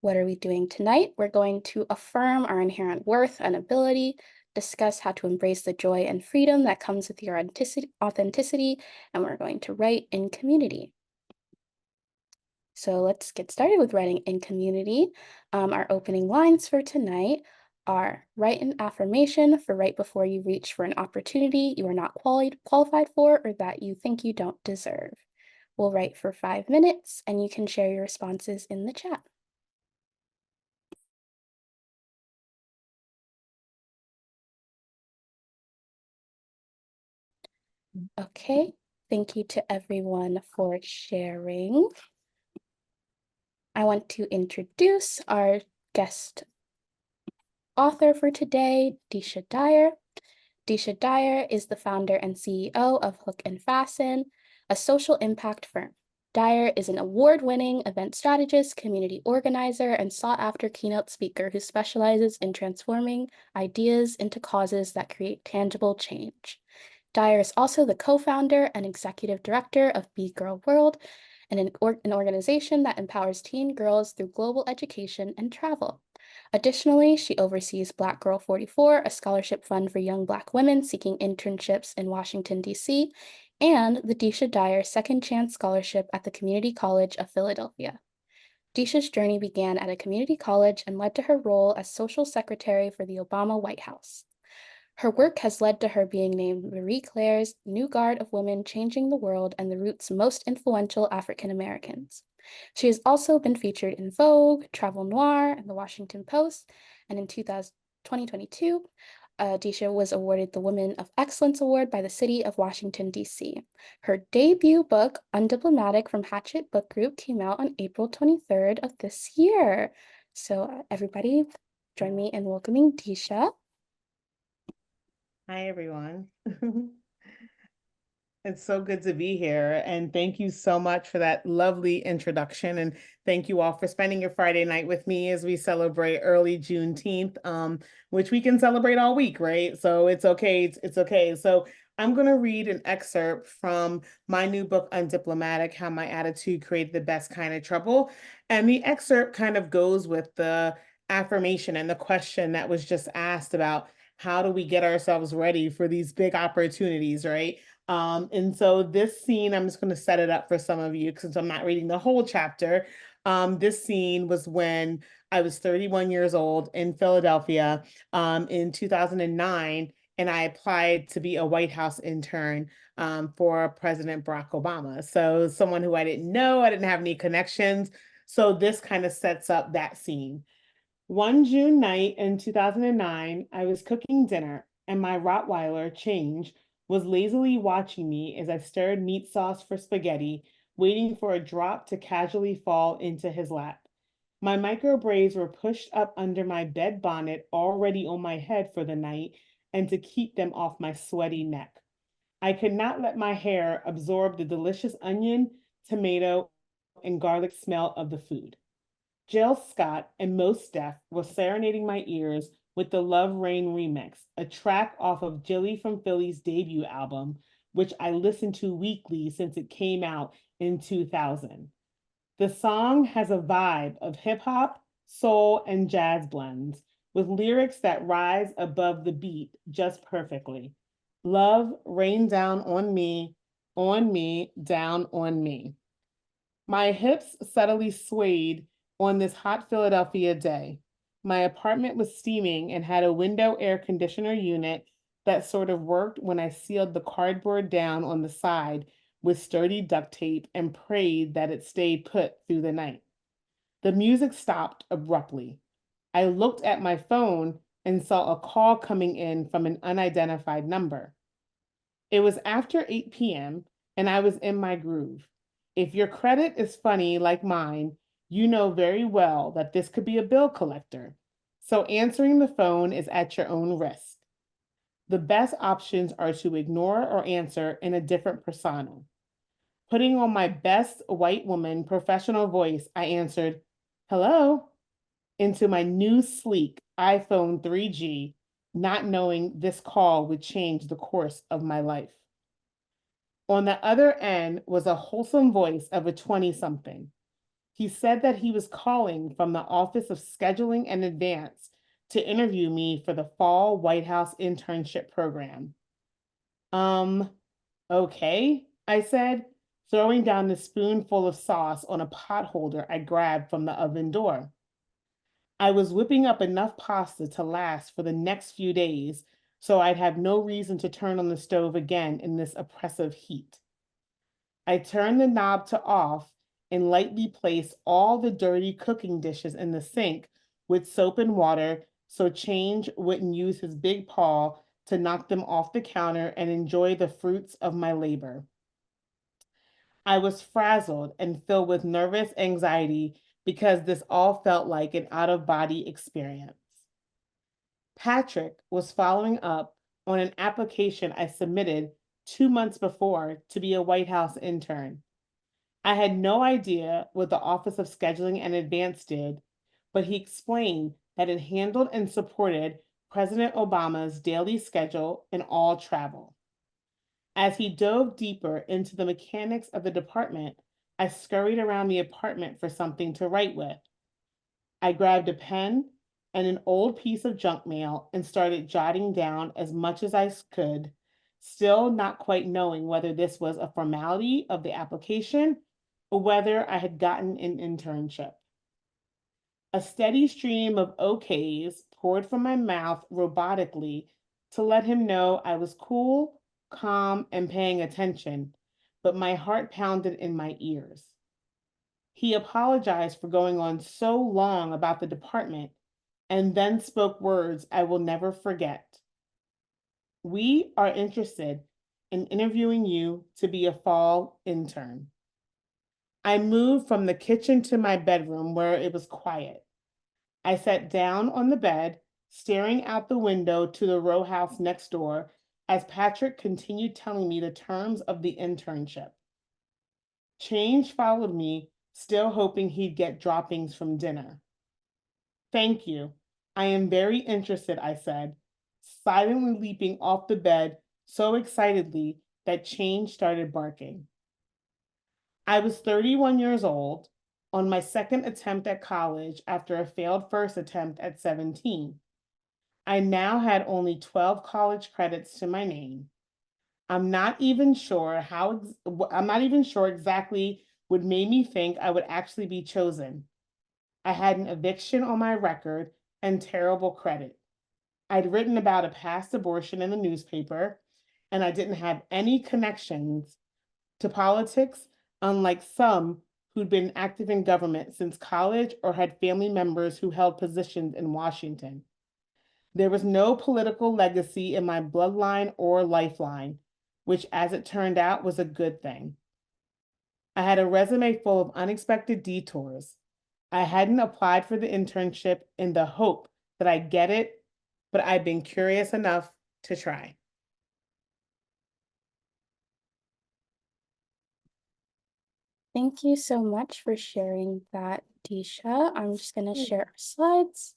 What are we doing tonight? We're going to affirm our inherent worth and ability, discuss how to embrace the joy and freedom that comes with your authenticity, and we're going to write in community. So let's get started with writing in community. Our opening lines for tonight are write an affirmation for right before you reach for an opportunity you are not qualified for or that you think you don't deserve. We'll write for 5 minutes and you can share your responses in the chat. Okay, thank you to everyone for sharing. I want to introduce our guest author for today, Deesha Dyer. Deesha Dyer is the founder and CEO of Hook and Fasten, a social impact firm. Dyer is an award-winning event strategist, community organizer, and sought-after keynote speaker who specializes in transforming ideas into causes that create tangible change. Dyer is also the co-founder and executive director of Be Girl World, an organization that empowers teen girls through global education and travel. Additionally, she oversees Black Girl 44, a scholarship fund for young Black women seeking internships in Washington, D.C., and the Deesha Dyer Second Chance Scholarship at the Community College of Philadelphia. Deesha's journey began at a community college and led to her role as social secretary for the Obama White House. Her work has led to her being named Marie Claire's New Guard of Women Changing the World and the Roots Most Influential African Americans. She has also been featured in Vogue, Travel Noir, and The Washington Post, and in 2022, Deesha was awarded the Women of Excellence Award by the City of Washington, D.C. Her debut book, Undiplomatic from Hatchet Book Group, came out on April 23rd of this year. So everybody, join me in welcoming Deesha. Hi, everyone. It's so good to be here. And thank you so much for that lovely introduction. And thank you all for spending your Friday night with me as we celebrate early Juneteenth, which we can celebrate all week, right? So it's okay. It's okay. So I'm going to read an excerpt from my new book, Undiplomatic, How My Attitude Created the Best Kind of Trouble. And the excerpt kind of goes with the affirmation and the question that was just asked about how do we get ourselves ready for these big opportunities, right? And so this scene, I'm just going to set it up for some of you since I'm not reading the whole chapter. This scene was when I was 31 years old in Philadelphia in 2009, and I applied to be a White House intern for President Barack Obama. So someone who I didn't know, I didn't have any connections. So this kind of sets up that scene. One June night in 2009, I was cooking dinner, and my Rottweiler, Change, was lazily watching me as I stirred meat sauce for spaghetti, waiting for a drop to casually fall into his lap. My micro braids were pushed up under my bed bonnet, already on my head for the night, and to keep them off my sweaty neck. I could not let my hair absorb the delicious onion, tomato, and garlic smell of the food. Jill Scott and Mos Def was serenading my ears with the Love Rain remix, a track off of Jilly from Philly's debut album, which I listened to weekly since it came out in 2000. The song has a vibe of hip hop, soul, and jazz blends, with lyrics that rise above the beat just perfectly. Love rain down on me, down on me. My hips subtly swayed on this hot Philadelphia day. My apartment was steaming and had a window air conditioner unit that sort of worked when I sealed the cardboard down on the side with sturdy duct tape and prayed that it stayed put through the night. The music stopped abruptly. I looked at my phone and saw a call coming in from an unidentified number. It was after 8 p.m., and I was in my groove. If your credit is funny like mine, you know very well that this could be a bill collector. So answering the phone is at your own risk. The best options are to ignore or answer in a different persona. Putting on my best white woman professional voice, I answered, "Hello," into my new sleek iPhone 3G, not knowing this call would change the course of my life. On the other end was a wholesome voice of a 20 something. He said that he was calling from the Office of Scheduling and Advance to interview me for the fall White House internship program. Um, okay, I said, throwing down the spoonful of sauce on a pot holder I grabbed from the oven door. I was whipping up enough pasta to last for the next few days, so I'd have no reason to turn on the stove again in this oppressive heat. I turned the knob to off and lightly placed all the dirty cooking dishes in the sink with soap and water so Change wouldn't use his big paw to knock them off the counter and enjoy the fruits of my labor. I was frazzled and filled with nervous anxiety because this all felt like an out of body experience. Patrick was following up on an application I submitted 2 months before to be a White House intern. I had no idea what the Office of Scheduling and Advance did, but he explained that it handled and supported President Obama's daily schedule and all travel. As he dove deeper into the mechanics of the department, I scurried around the apartment for something to write with. I grabbed a pen and an old piece of junk mail and started jotting down as much as I could, still not quite knowing whether this was a formality of the application or whether I had gotten an internship. A steady stream of OKs poured from my mouth robotically to let him know I was cool, calm, and paying attention, but my heart pounded in my ears. He apologized for going on so long about the department and then spoke words I will never forget. We are interested in interviewing you to be a fall intern. I moved from the kitchen to my bedroom where it was quiet. I sat down on the bed, staring out the window to the row house next door as Patrick continued telling me the terms of the internship. Change followed me, still hoping he'd get droppings from dinner. Thank you. I am very interested, I said, silently leaping off the bed so excitedly that Change started barking. I was 31 years old, on my second attempt at college after a failed first attempt at 17. I now had only 12 college credits to my name. I'm not even sure exactly what made me think I would actually be chosen. I had an eviction on my record and terrible credit. I'd written about a past abortion in the newspaper, and I didn't have any connections to politics, unlike some who'd been active in government since college or had family members who held positions in Washington. There was no political legacy in my bloodline or lifeline, which, as it turned out, was a good thing. I had a resume full of unexpected detours. I hadn't applied for the internship in the hope that I'd get it, but I'd been curious enough to try. Thank you so much for sharing that, Deesha. I'm just going to share our slides.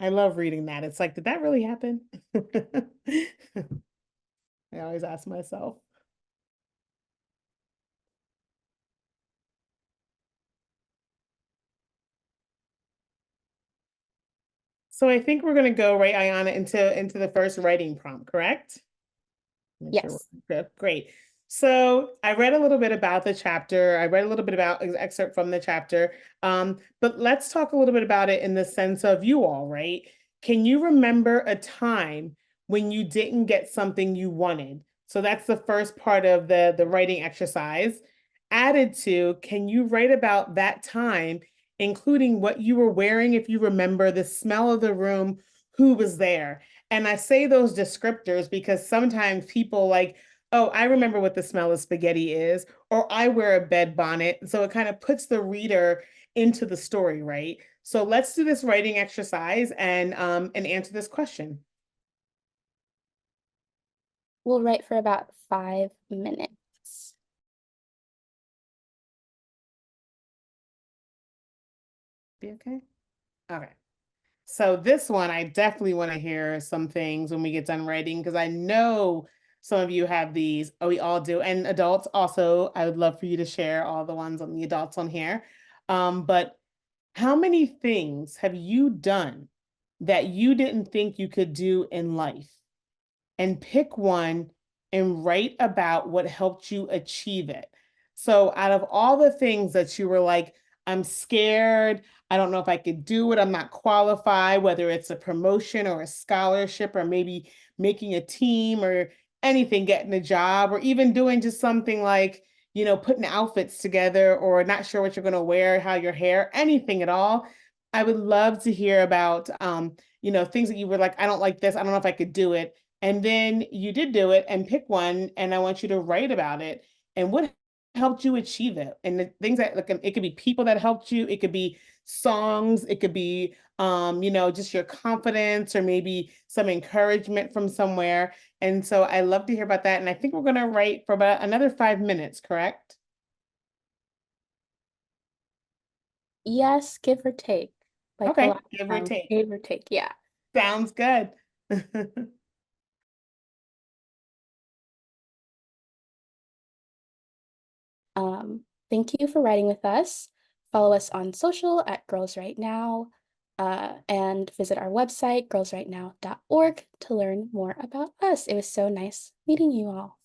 I love reading that. It's like, did that really happen? I always ask myself. So I think we're going to go right, Ayana, into the first writing prompt, correct? Make sure Yes. we're good. Great. So I read a little bit about the chapter. I read a little bit about an excerpt from the chapter. But let's talk a little bit about it in the sense of you all, right? Can you remember a time when you didn't get something you wanted? So that's the first part of the writing exercise. Added to, can you write about that time, including what you were wearing, if you remember, the smell of the room, who was there? And I say those descriptors because sometimes people like, oh, I remember what the smell of spaghetti is, or I wear a bed bonnet. So it kind of puts the reader into the story, right? So let's do this writing exercise and answer this question. We'll write for about 5 minutes. Be okay? Okay. So this one, I definitely want to hear some things when we get done writing because I know some of you have these. Oh, we all do. And adults also, I would love for you to share all the ones on the adults on here. But how many things have you done that you didn't think you could do in life? And pick one and write about what helped you achieve it. So, out of all the things that you were like, I'm scared, I don't know if I could do it, I'm not qualified, whether it's a promotion or a scholarship, or maybe making a team or anything, getting a job, or even doing just something like, putting outfits together or not sure what you're going to wear, how your hair, anything at all. I would love to hear about, things that you were like, I don't like this, I don't know if I could do it, and then you did do it and pick one, and I want you to write about it and what helped you achieve it. And the things that, like, it could be people that helped you, it could be songs, it could be just your confidence or maybe some encouragement from somewhere. And so I love to hear about that. And I think we're gonna write for about another 5 minutes, correct? Yes, give or take. Like the Okay, last give or time, take. give or take, yeah. Sounds good. Thank you for writing with us. Follow us on social at Girls Right Now, and visit our website, girlsrightnow.org, to learn more about us. It was so nice meeting you all.